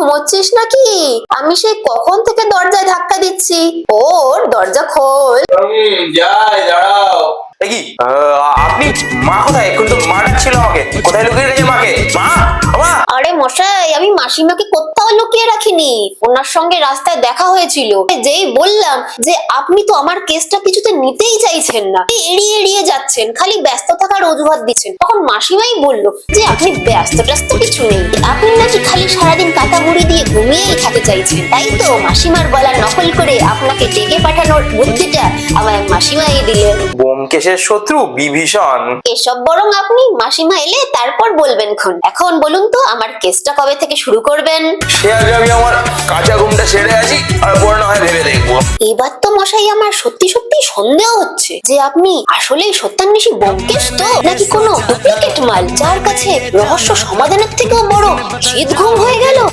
ঘুমোচ্ছিস নাকি? আমি সেই কখন থেকে দরজায় ধাক্কা দিচ্ছি, ওর দরজা খোল। আমি যাই, দাঁড়াও। কি আপনি? মা কোথায়? এখন তো মা ডাকছিল আমাকে। কোথায় লুকিয়ে রেখেছে মাকে? মা, মা। আরে মশাই, আমি মাসিমাকে কোথাও লুকিয়ে রাখিনি, ওনার সঙ্গে রাস্তায় দেখা হয়েছিল। যেই বললাম যে আপনি তো আমার কেসটা কিছুতে নিতেই চাইছেন না, এড়িয়ে এড়িয়ে যাচ্ছেন, খালি ব্যস্ত থাকার অজুহাত দিচ্ছেন, তখন মাসিমাই বললো যে আপনি ব্যস্ত ট্যাস্ত কিছু নেই, আপনি নাকি খালি সারাদিন কাঁথা মুড়ি দিয়ে ঘুমিয়েই খেতে চাইছেন। তাই তো মাসিমার গলা নকল করে আপনাকে ডেকে পাঠানোর বুদ্ধিটা আমায় মাসিমাই দিলেন। ব্যোমকেশের শত্রু বিভীষণ। এসব বরং আপনি মাসিমা এলে তারপর বলবেন খন। এখন বলুন তো আমার কেসটা কবে থেকে শুরু করবেন? সে আগে আমি আমার কাঁচা ঘুমটা সেরে আছি, আর পরে না হয় ভেবে দেখবো। এবার তো মশাই আমার সত্যি সত্যি সন্দেহ হচ্ছে যে আপনি আসলেই সত্যান্বেষী ব্যোমকেশ তো, নাকি কোনো ডুপ্লিকেট মাল যার কাছে রহস্য সমাধানের থেকেও বড় শীত ঘুম হয়ে গেল।